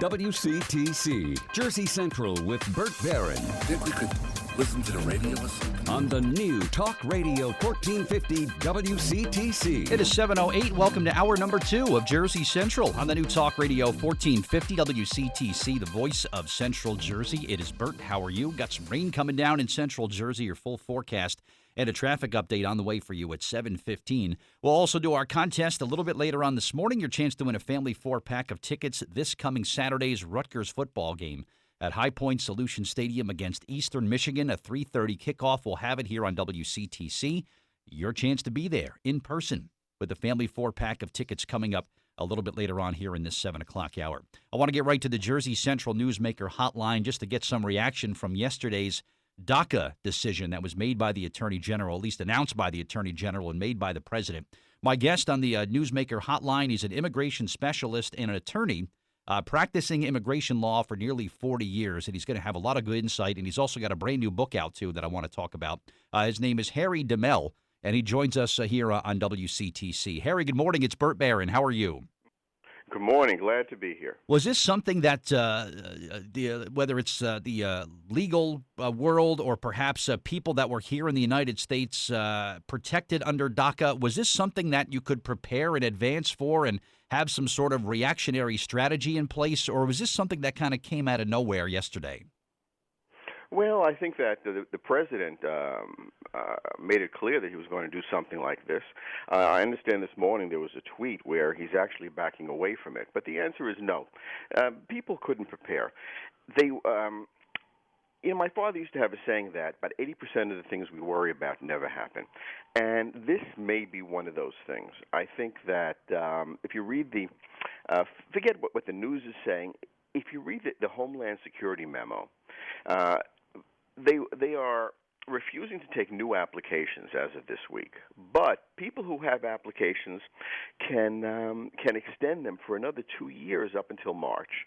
WCTC, Jersey Central with Burt Barron. Think we could listen to the radio or something? On the new Talk Radio 1450 WCTC. It is 7:08. Welcome to hour number 2 of Jersey Central on the new Talk Radio 1450 WCTC, the voice of Central Jersey. It is Burt. How are you? Got some rain coming down in Central Jersey, your full forecast, and a traffic update on the way for you at 7:15. We'll also do our contest a little bit later on this morning. Your chance to win a family 4-pack of tickets this coming Saturday's Rutgers football game at High Point Solution Stadium against Eastern Michigan. A 3:30 kickoff. We'll have it here on WCTC. Your chance to be there in person with the family 4-pack of tickets coming up a little bit later on here in this 7 o'clock hour. I want to get right to the Jersey Central Newsmaker hotline just to get some reaction from yesterday's DACA decision that was made by the Attorney General, at least announced by the Attorney General and made by the President. My guest on the Newsmaker hotline, he's an immigration specialist and an attorney practicing immigration law for nearly 40 years, and he's going to have a lot of good insight, and he's also got a brand new book out, too, that I want to talk about. His name is Harry DeMell, and he joins us here on WCTC. Harry, good morning. It's Burt Barron. How are you? Good morning. Glad to be here. Was this something that, whether it's the legal world or perhaps people that were here in the United States protected under DACA, was this something that you could prepare in advance for and have some sort of reactionary strategy in place, or was this something that kind of came out of nowhere yesterday? Well, I think that the president made it clear that he was going to do something like this. I understand this morning there was a tweet where he's actually backing away from it, but the answer is no. People couldn't prepare. My father used to have a saying that about 80% of the things we worry about never happen, and this may be one of those things. I think that if you read forget what the news is saying, if you read the Homeland Security memo, they are refusing to take new applications as of this week. But people who have applications can extend them for another 2 years up until March.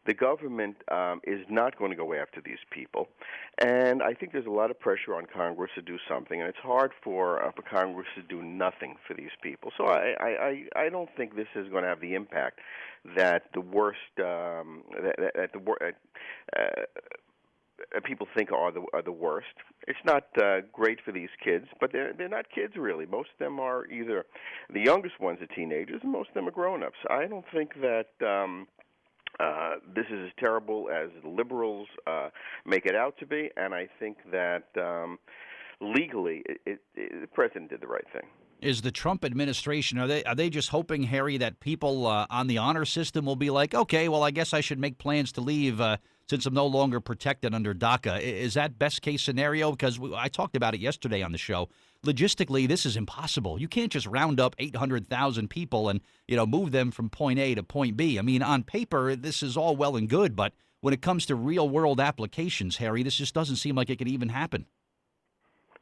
The government is not going to go after these people, and I think there's a lot of pressure on Congress to do something, and it's hard for Congress to do nothing for these people. So I don't think this is going to have the impact that the worst people think are the worst. It's not great for these kids, but they're not kids really. Most of them are either the youngest ones are teenagers, and most of them are grown-ups. I don't think that this is as terrible as the liberals make it out to be, and I think that legally the president did the right thing. Is the Trump administration, are they just hoping, Harry, that people on the honor system will be like, okay, well, I guess I should make plans to leave since I'm no longer protected under DACA? Is that best case scenario? Because I talked about it yesterday on the show. Logistically, this is impossible. You can't just round up 800,000 people and move them from point A to point B. I mean, on paper, this is all well and good, but when it comes to real-world applications, Harry, this just doesn't seem like it could even happen.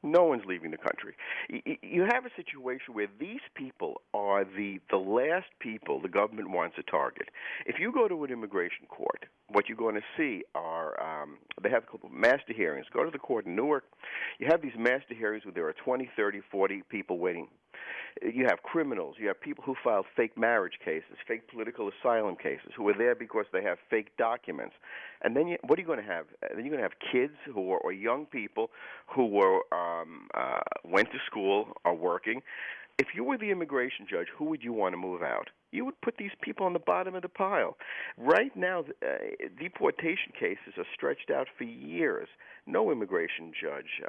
No one's leaving the country. You have a situation where these people are the last people the government wants to target. If you go to an immigration court, what you're going to see are they have a couple of master hearings. Go to the court in Newark. You have these master hearings where there are 20, 30, 40 people waiting. You have criminals. You have people who file fake marriage cases, fake political asylum cases, who are there because they have fake documents. And then what are you going to have? Then you're going to have kids who are, or young people who went to school, are working. If you were the immigration judge, who would you want to move out? You would put these people on the bottom of the pile. Right now, deportation cases are stretched out for years. No immigration judge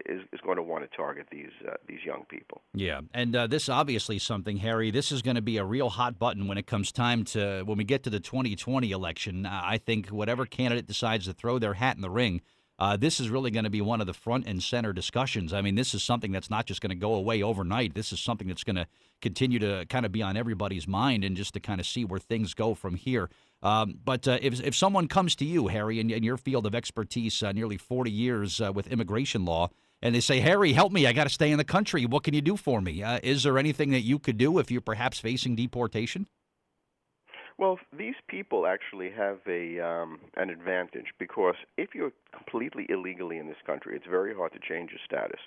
is going to want to target these young people. Yeah, and this obviously something, Harry, this is going to be a real hot button when it comes time to, when we get to the 2020 election. I think whatever candidate decides to throw their hat in the ring, this is really going to be one of the front and center discussions. I mean, this is something that's not just going to go away overnight. This is something that's going to continue to kind of be on everybody's mind and just to kind of see where things go from here. But if someone comes to you, Harry, in your field of expertise, nearly 40 years with immigration law, and they say, Harry, help me, I got to stay in the country. What can you do for me? Is there anything that you could do if you're perhaps facing deportation? Well, these people actually have an advantage because if you're completely illegally in this country, it's very hard to change your status.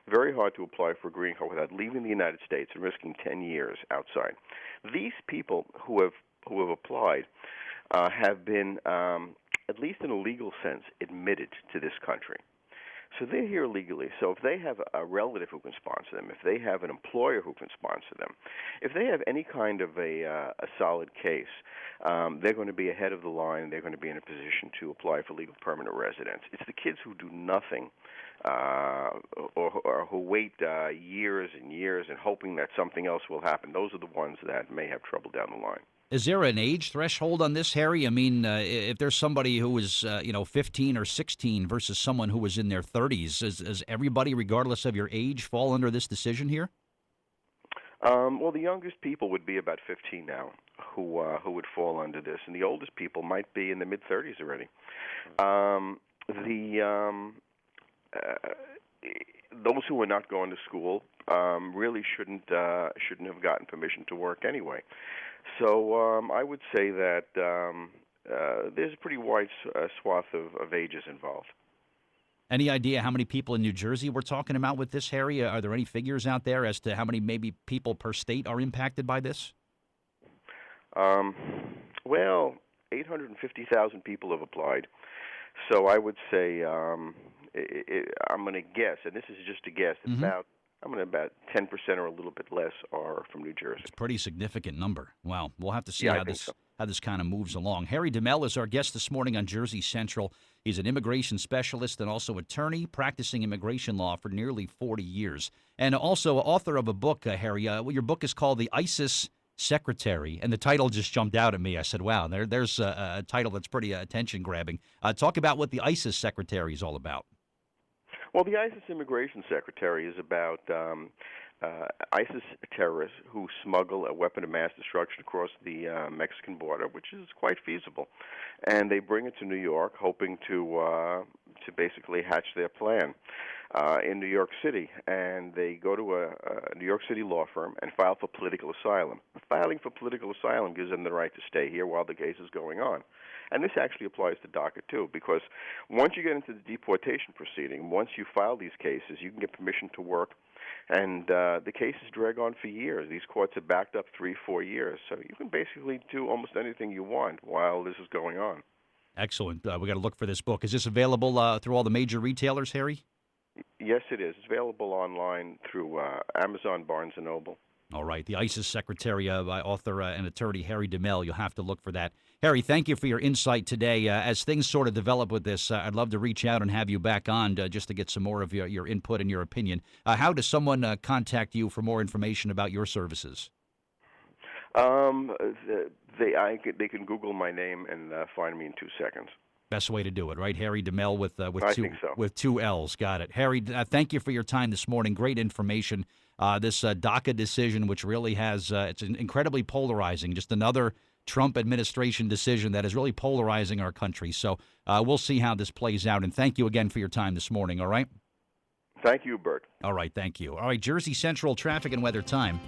Very hard to apply for a green card without leaving the United States and risking 10 years outside. These people who have applied have been, at least in a legal sense, admitted to this country. So they're here legally. So if they have a relative who can sponsor them, if they have an employer who can sponsor them, if they have any kind of a solid case, they're going to be ahead of the line, and they're going to be in a position to apply for legal permanent residence. It's the kids who do nothing or who wait years and years and hoping that something else will happen. Those are the ones that may have trouble down the line. Is there an age threshold on this, Harry? I mean, if there's somebody who was, 15 or 16 versus someone who was in their 30s, does everybody, regardless of your age, fall under this decision here? Well, the youngest people would be about 15 now who would fall under this, and the oldest people might be in the mid-30s already. Those who are not going to school really shouldn't have gotten permission to work anyway. So I would say that there's a pretty wide swath of ages involved. Any idea how many people in New Jersey we're talking about with this, Harry? Are there any figures out there as to how many maybe people per state are impacted by this? Well, 850,000 people have applied. So I would say I'm going to guess, and this is just a guess, about 10% or a little bit less are from New Jersey. It's a pretty significant number. Wow. We'll have to see how this kind of moves along. Harry DeMell is our guest this morning on Jersey Central. He's an immigration specialist and also attorney, practicing immigration law for nearly 40 years. And also author of a book, Harry. Your book is called The ISIS Secretary, and the title just jumped out at me. I said, wow, there's a title that's pretty attention-grabbing. Talk about what the ISIS Secretary is all about. Well, the ISIS Immigration Secretary is about ISIS terrorists who smuggle a weapon of mass destruction across the Mexican border, which is quite feasible, and they bring it to New York, hoping to basically hatch their plan in New York City. And they go to a New York City law firm and file for political asylum. Filing for political asylum gives them the right to stay here while the case is going on. And this actually applies to DACA, too, because once you get into the deportation proceeding, once you file these cases, you can get permission to work, and the cases drag on for years. These courts are backed up 3-4 years, so you can basically do almost anything you want while this is going on. Excellent. We got to look for this book. Is this available through all the major retailers, Harry? Yes, it is. It's available online through Amazon, Barnes & Noble. All right. The ISIS Secretary, by author and attorney Harry DeMell. You'll have to look for that. Harry, thank you for your insight today. As things sort of develop with this, I'd love to reach out and have you back on just to get some more of your input and your opinion. How does someone contact you for more information about your services? They can Google my name and find me in 2 seconds. Best way to do it, right? Harry DeMell with with two L's. Got it. Harry, thank you for your time this morning. Great information. This DACA decision, which really has it's incredibly polarizing. Just another Trump administration decision that is really polarizing our country. So we'll see how this plays out. And thank you again for your time this morning. All right. Thank you, Bert. All right. Thank you. All right. Jersey Central traffic and weather time.